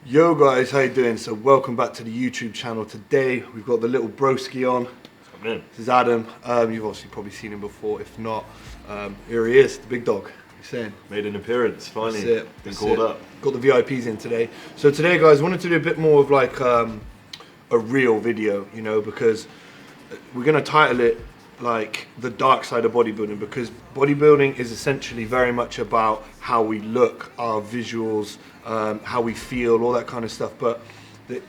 Yo guys, how you doing? So welcome back to the YouTube channel. Today we've got the little broski on. This is Adam. You've obviously probably seen him before. If not, here he is, the big dog. He's saying made an appearance finally. That's it. Been called up. Got the VIPs in today. So today, guys, I wanted to do a bit more of like a real video, you know, because we're gonna title it like the dark side of bodybuilding, because bodybuilding is essentially very much about how we look, our visuals, how we feel, all that kind of stuff, but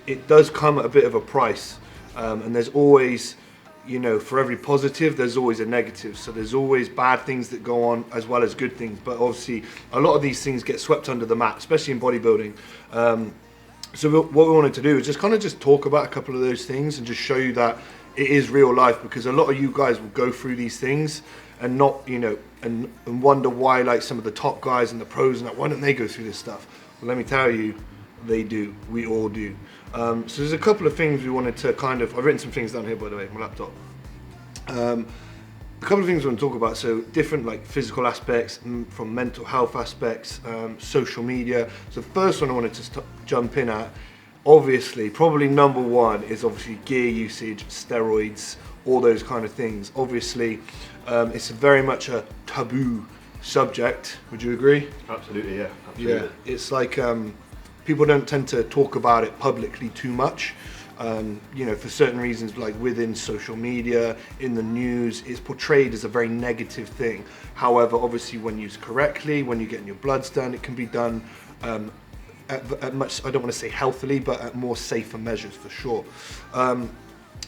it does come at a bit of a price, and there's always, you know, for every positive there's always a negative, so there's always bad things that go on as well as good things, but obviously a lot of these things get swept under the mat, especially in bodybuilding. So what we wanted to do is just talk about a couple of those things and just show you that it is real life, because a lot of you guys will go through these things and not, you know, and wonder why, like some of the top guys and the pros and that, why don't they go through this stuff? Well, let me tell you, they do. We all do. So there's a couple of things we wanted to I've written some things down here, by the way, my laptop. A couple of things we want to talk about. So different like physical aspects, from mental health aspects, social media. So the first one I wanted to jump in at, obviously, probably number one is obviously gear usage, steroids, all those kind of things. Obviously, it's very much a taboo subject. Would you agree? Absolutely, yeah. Absolutely. Yeah, it's like people don't tend to talk about it publicly too much. You know, for certain reasons, like within social media, in the news, it's portrayed as a very negative thing. However, obviously, when used correctly, when you're getting your bloods done, it can be done at much, I don't want to say healthily, but at more safer measures for sure.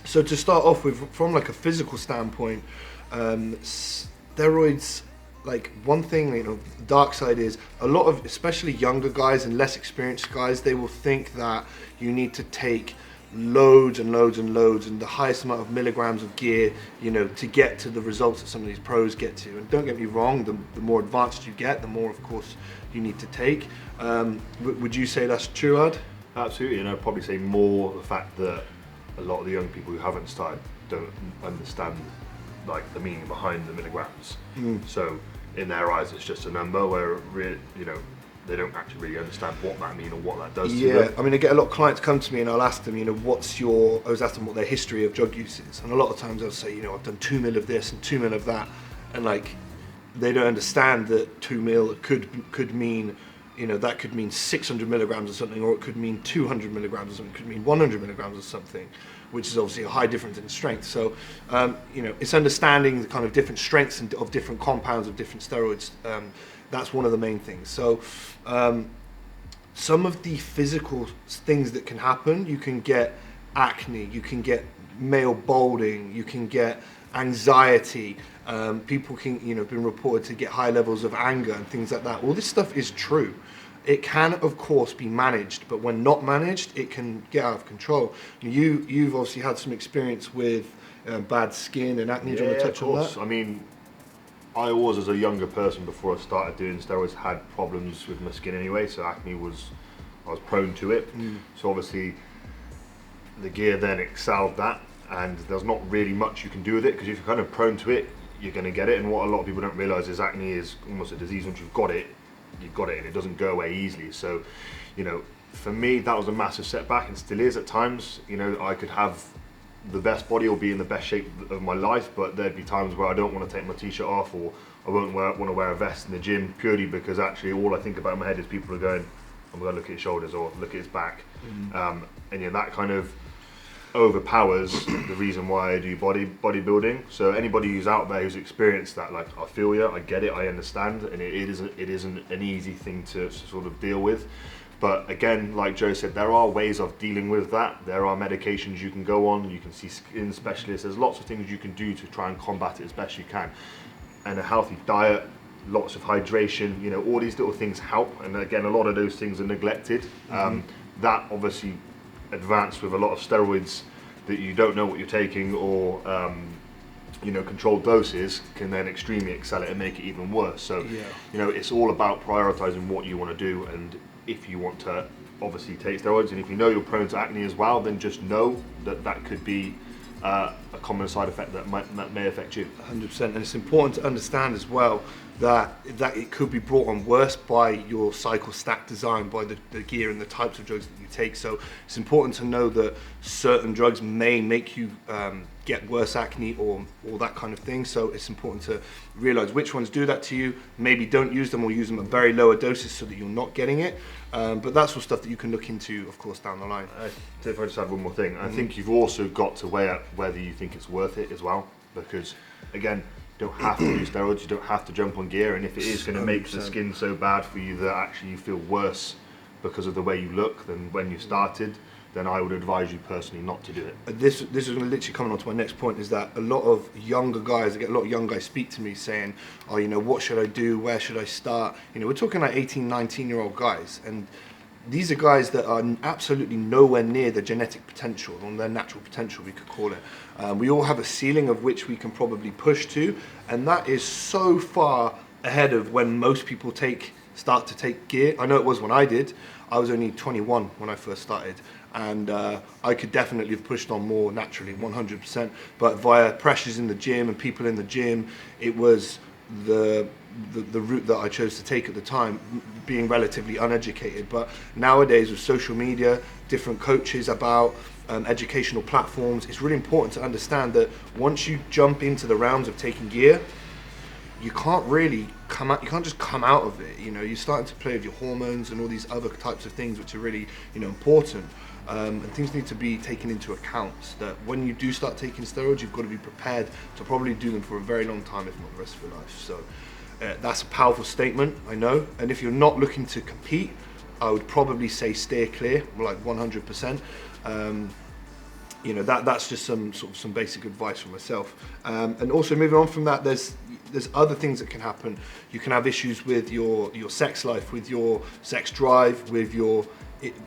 So to start off with, from like a physical standpoint, steroids, like one thing, you know, the dark side is a lot of, especially younger guys and less experienced guys, they will think that you need to take loads and loads and loads and the highest amount of milligrams of gear, you know, to get to the results that some of these pros get to. And don't get me wrong, the more advanced you get, the more, of course, you need to take. Would you say that's true, Ad? Absolutely, and I'd probably say more the fact that a lot of the young people who haven't started don't understand like the meaning behind the milligrams. So in their eyes, it's just a number, where you know, they don't actually really understand what that means or what that does to them. I mean, I get a lot of clients come to me and I'll ask them, you know, I was asking them what their history of drug use is, and a lot of times I'll say, you know, I've done 2 mil of this and 2 mil of that, and like they don't understand that 2 mil could mean, you know, that could mean 600 milligrams or something, or it could mean 200 milligrams or something, it could mean 100 milligrams or something, which is obviously a high difference in strength. So, you know, it's understanding the kind of different strengths of different compounds of different steroids. That's one of the main things. So, some of the physical things that can happen, you can get acne, you can get male balding, you can get anxiety. People can, you know, been reported to get high levels of anger and things like that. All this stuff is true. It can, of course, be managed, but when not managed, it can get out of control. You've obviously had some experience with bad skin and acne. Do you want to touch on that? I mean, I always, as a younger person, before I started doing steroids, had problems with my skin anyway, so acne I was prone to it. So obviously, the gear then excelled that, and there's not really much you can do with it, because if you're kind of prone to it, you're going to get it. And what a lot of people don't realise is acne is almost a disease. Once you've got it, and it doesn't go away easily. So, you know, for me, that was a massive setback, and still is at times. You know, I could have the best body or be in the best shape of my life, but there'd be times where I don't want to take my t-shirt off, or I won't want to wear a vest in the gym, purely because actually all I think about in my head is people are going, I'm going to look at his shoulders or look at his back. And yeah, that kind of overpowers the reason why I do bodybuilding. So anybody who's out there who's experienced that, like, I feel you, I get it, I understand, and it isn't an easy thing to sort of deal with. But again, like Joe said, there are ways of dealing with that. There are medications you can go on, you can see skin specialists, there's lots of things you can do to try and combat it as best you can. And a healthy diet, lots of hydration, you know, all these little things help. And again, a lot of those things are neglected. That obviously advanced with a lot of steroids that you don't know what you're taking, or you know, controlled doses can then extremely excel it and make it even worse. So you know, it's all about prioritizing what you want to do, and if you want to obviously take steroids, and if you know you're prone to acne as well, then just know that that could be a common side effect that may affect you. 100%, and it's important to understand as well, that it could be brought on worse by your cycle stack design, by the gear and the types of drugs that you take. So it's important to know that certain drugs may make you get worse acne or that kind of thing. So it's important to realize which ones do that to you. Maybe don't use them, or use them at very lower doses so that you're not getting it. But that's all stuff that you can look into, of course, down the line. If I just add one more thing, I think you've also got to weigh up whether you think it's worth it as well, because again, you don't have to use steroids, you don't have to jump on gear, and if it is going to make the skin so bad for you that actually you feel worse because of the way you look than when you started, then I would advise you personally not to do it. This is going to literally come on to my next point, is that a lot of younger guys, I get a lot of young guys speak to me saying, oh, you know, what should I do, where should I start? You know, we're talking like 18, 19-year-old guys, and these are guys that are absolutely nowhere near the genetic potential, or their natural potential, we could call it. We all have a ceiling of which we can probably push to, and that is so far ahead of when most people start to take gear. I know it was when I did. I was only 21 when I first started, and I could definitely have pushed on more naturally, 100%. But via pressures in the gym and people in the gym, it was the route that I chose to take at the time, being relatively uneducated. But nowadays, with social media, different coaches about, educational platforms, it's really important to understand that once you jump into the realms of taking gear, you can't really come out, you can't just come out of it. You know, you're starting to play with your hormones and all these other types of things which are really, you know, important. And things need to be taken into account, that when you do start taking steroids, you've got to be prepared to probably do them for a very long time, if not the rest of your life. So that's a powerful statement, I know. And if you're not looking to compete, I would probably say steer clear, like 100%. You know, that's just some basic advice from myself. And also moving on from that, there's other things that can happen. You can have issues with your sex life, with your sex drive, with your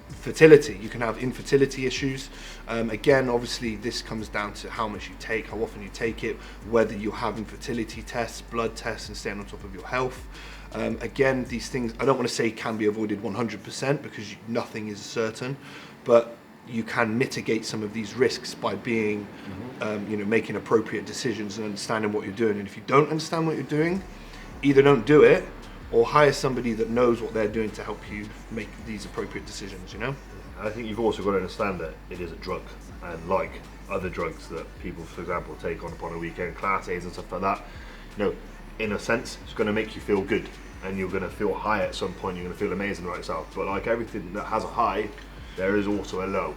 fertility. You can have infertility issues. Again, obviously this comes down to how much you take, how often you take it, whether you're having fertility tests, blood tests, and staying on top of your health. Again, these things, I don't want to say can be avoided 100% because nothing is certain, but you can mitigate some of these risks by being, you know, making appropriate decisions and understanding what you're doing. And if you don't understand what you're doing, either don't do it, or hire somebody that knows what they're doing to help you make these appropriate decisions, you know? I think you've also got to understand that it is a drug, and like other drugs that people, for example, take on upon a weekend, class A's and stuff like that, you know, in a sense, it's going to make you feel good, and you're going to feel high at some point, you're going to feel amazing about yourself. But like everything that has a high, there is also a low.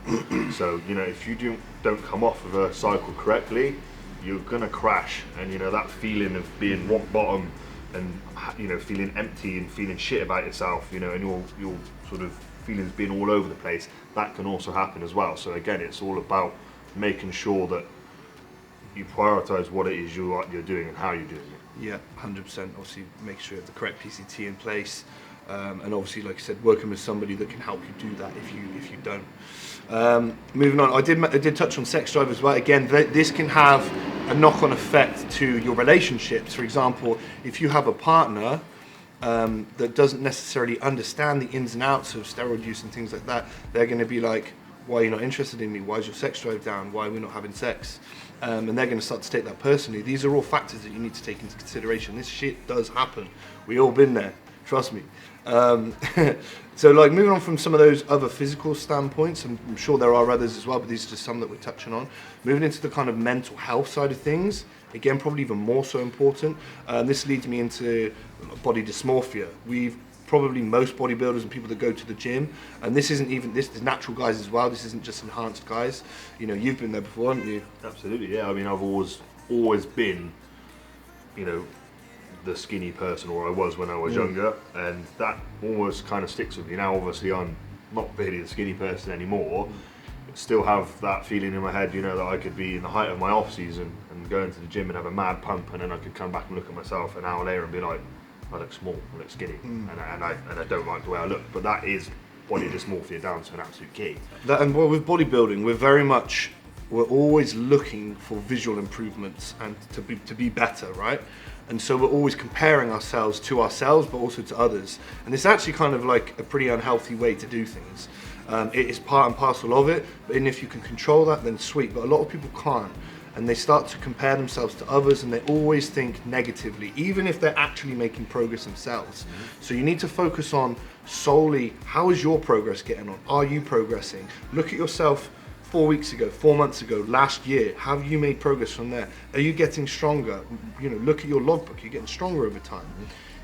So, you know, if you don't come off of a cycle correctly, you're going to crash, and, you know, that feeling of being rock bottom, and, you know, feeling empty and feeling shit about yourself, you know, and your sort of feelings being all over the place, that can also happen as well. So again, it's all about making sure that you prioritize what it is you're doing and how you're doing it. Yeah, 100%. Obviously, make sure you have the correct PCT in place, and obviously, like I said, working with somebody that can help you do that if you don't. Moving on, I did touch on sex drive as well. Again, this can have a knock-on effect to your relationships. For example, if you have a partner that doesn't necessarily understand the ins and outs of steroid use and things like that, they're going to be like, why are you not interested in me? Why is your sex drive down? Why are we not having sex? And they're going to start to take that personally. These are all factors that you need to take into consideration. This shit does happen. We all been there, trust me. So like moving on from some of those other physical standpoints, and I'm sure there are others as well, but these are just some that we're touching on. Moving into the kind of mental health side of things, again, probably even more so important. This leads me into body dysmorphia. Probably most bodybuilders and people that go to the gym, and this isn't even, this is natural guys as well, this isn't just enhanced guys. You know, you've been there before, haven't you? Absolutely, yeah. I mean, I've always been, you know, the skinny person, or I was when I was younger, and that always kind of sticks with me. Now obviously I'm not really the skinny person anymore, but still have that feeling in my head, you know, that I could be in the height of my off season and go into the gym and have a mad pump, and then I could come back and look at myself an hour later and be like, I look small, I look skinny, and I don't like the way I look. But that is body dysmorphia down to an absolute key. And well, with bodybuilding, we're always looking for visual improvements and to be better, right? And so we're always comparing ourselves to ourselves, but also to others. And it's actually kind of like a pretty unhealthy way to do things. It is part and parcel of it, and if you can control that, then sweet. But a lot of people can't. and they start to compare themselves to others, and they always think negatively, even if they're actually making progress themselves. So you need to focus on solely, how is your progress getting on? Are you progressing? Look at yourself 4 weeks ago, 4 months ago, last year. Have you made progress from there? Are you getting stronger? You know, look at your logbook, you're getting stronger over time.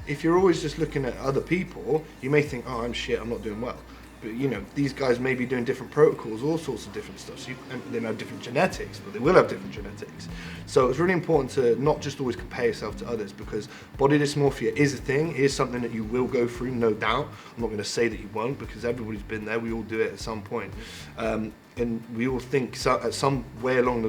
If you're always just looking at other people, you may think, oh, I'm shit, I'm not doing well. But you know, these guys may be doing different protocols, all sorts of different stuff. So they may have different genetics, but they will have different genetics. So it's really important to not just always compare yourself to others, because body dysmorphia is a thing. It is something that you will go through, no doubt. I'm not going to say that you won't, because everybody's been there. We all do it at some point. And we all think at some way along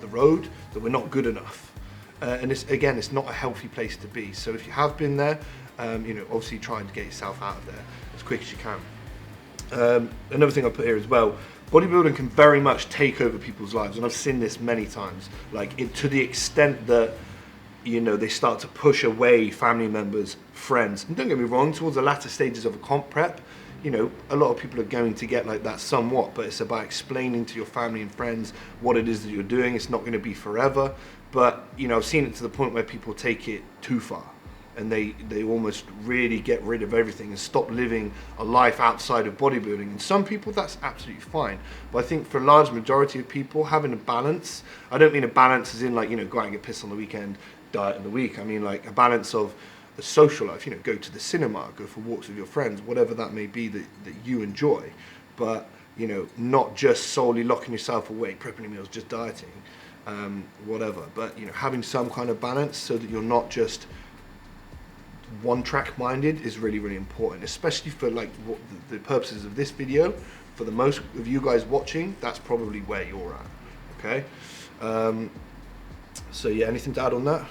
the road that we're not good enough. And it's not a healthy place to be. So if you have been there, you know, obviously try to get yourself out of there as quick as you can. Another thing I put here as well, bodybuilding can very much take over people's lives, and I've seen this many times, like to the extent that, you know, they start to push away family members, friends. And don't get me wrong, towards the latter stages of a comp prep, you know, a lot of people are going to get like that somewhat, but it's about explaining to your family and friends what it is that you're doing. It's not going to be forever, but you know, I've seen it to the point where people take it too far, and they almost really get rid of everything and stop living a life outside of bodybuilding. And some people, that's absolutely fine. But I think for a large majority of people, having a balance, I don't mean a balance as in like, you know, go out and get pissed on the weekend, diet in the week. I mean like a balance of a social life, you know, go to the cinema, go for walks with your friends, whatever that may be that you enjoy. But, you know, not just solely locking yourself away, prepping your meals, just dieting, whatever. But, you know, having some kind of balance so that you're not just one track minded is really, really important, especially for like what the purposes of this video. For the most of you guys watching, that's probably where you're at. Okay, so yeah, anything to add on that?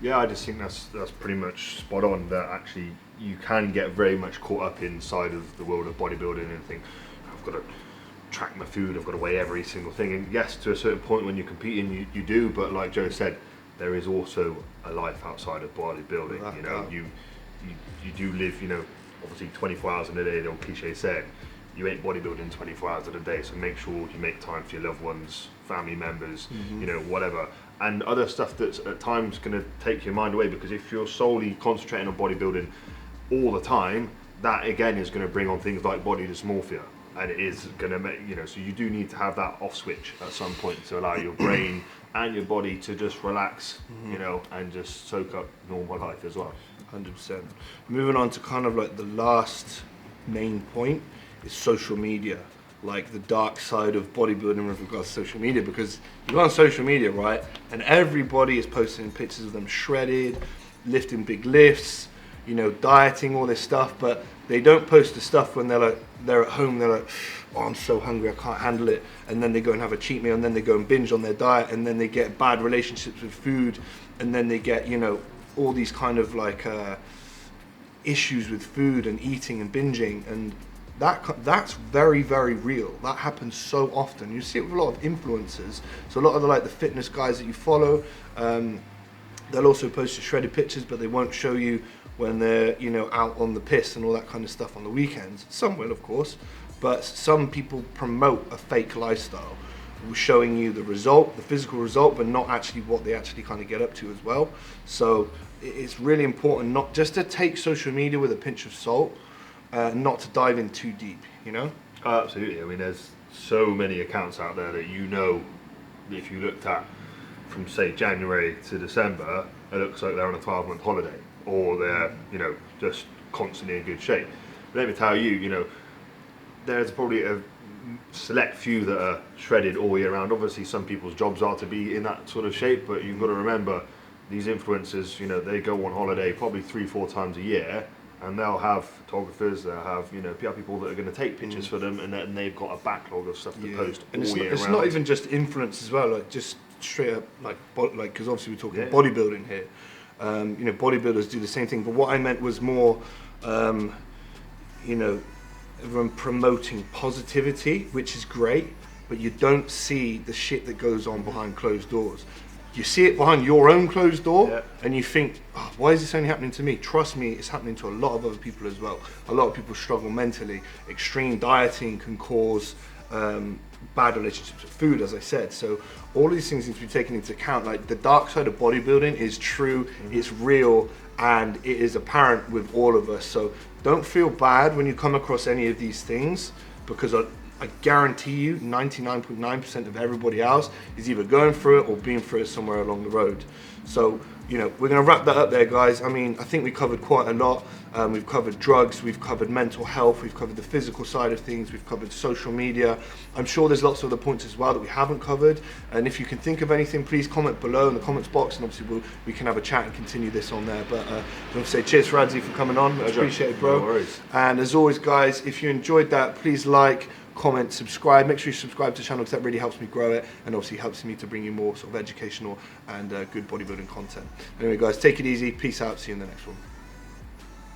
Yeah, I just think that's pretty much spot on, that actually you can get very much caught up inside of the world of bodybuilding and think, I've got to track my food, I've got to weigh every single thing. And yes, to a certain point when you're competing, you do, but like Joe said, there is also a life outside of bodybuilding. You know, you do live, you know, obviously 24 hours in a day, the old cliche said, you ain't bodybuilding 24 hours in a day, so make sure you make time for your loved ones, family members, you know, whatever. And other stuff that's at times going to take your mind away, because if you're solely concentrating on bodybuilding all the time, that again is going to bring on things like body dysmorphia. And it is going to make, you know, so you do need to have that off switch at some point to allow your brain and your body to just relax, you know, and just soak up normal life as well. 100%. Moving on to kind of like the last main point is social media, like the dark side of bodybuilding with regards to social media, because you go on social media, right, and everybody is posting pictures of them shredded, lifting big lifts, you know, dieting, all this stuff, but they don't post the stuff when they're at home, they're like, oh, I'm so hungry, I can't handle it, and then they go and have a cheat meal, and then they go and binge on their diet, and then they get bad relationships with food, and then they get, you know, all these kind of like issues with food and eating and binging, and that's very, very real. That happens so often. You see it with a lot of influencers. So a lot of the fitness guys that you follow, they'll also post your shredded pictures, but they won't show you when they're, you know, out on the piss and all that kind of stuff on the weekends. Some will, of course, but some people promote a fake lifestyle, showing you the result, the physical result, but not actually what they actually kind of get up to as well. So it's really important not just to take social media with a pinch of salt, not to dive in too deep, you know? Absolutely. I mean, there's so many accounts out there that, you know, if you looked at from say January to December, it looks like they're on a 12-month holiday, or they're, you know, just constantly in good shape. But let me tell you, you know, there's probably a select few that are shredded all year round. Obviously some people's jobs are to be in that sort of shape, but you've got to remember, these influencers, you know, they go on holiday probably 3-4 times a year, and they'll have photographers, they'll have, you know, people that are going to take pictures for them, and then they've got a backlog of stuff to post all year round. It's not even just influence as well, like just straight up, like because obviously we're talking bodybuilding here. You know, bodybuilders do the same thing, but what I meant was more, you know, everyone promoting positivity, which is great, but you don't see the shit that goes on behind closed doors. You see it behind your own closed door, and you think, oh, why is this only happening to me? Trust me, it's happening to a lot of other people as well. A lot of people struggle mentally. Extreme dieting can cause bad relationships with food, as I said. So all these things need to be taken into account. Like the dark side of bodybuilding is true, it's real, and it is apparent with all of us. So don't feel bad when you come across any of these things, because I guarantee you 99.9% of everybody else is either going through it or being through it somewhere along the road. So, you know, we're going to wrap that up there, guys. I mean, I think we covered quite a lot. We've covered drugs, we've covered mental health, we've covered the physical side of things, we've covered social media. I'm sure there's lots of other points as well that we haven't covered. And if you can think of anything, please comment below in the comments box, and obviously we can have a chat and continue this on there. But I want to say cheers for Radzi for coming on. I appreciate it, bro. No worries. And as always, guys, if you enjoyed that, please like, comment, subscribe. Make sure you subscribe to the channel, because that really helps me grow it, and obviously helps me to bring you more sort of educational and good bodybuilding content. Anyway, guys, take it easy. Peace out. See you in the next one.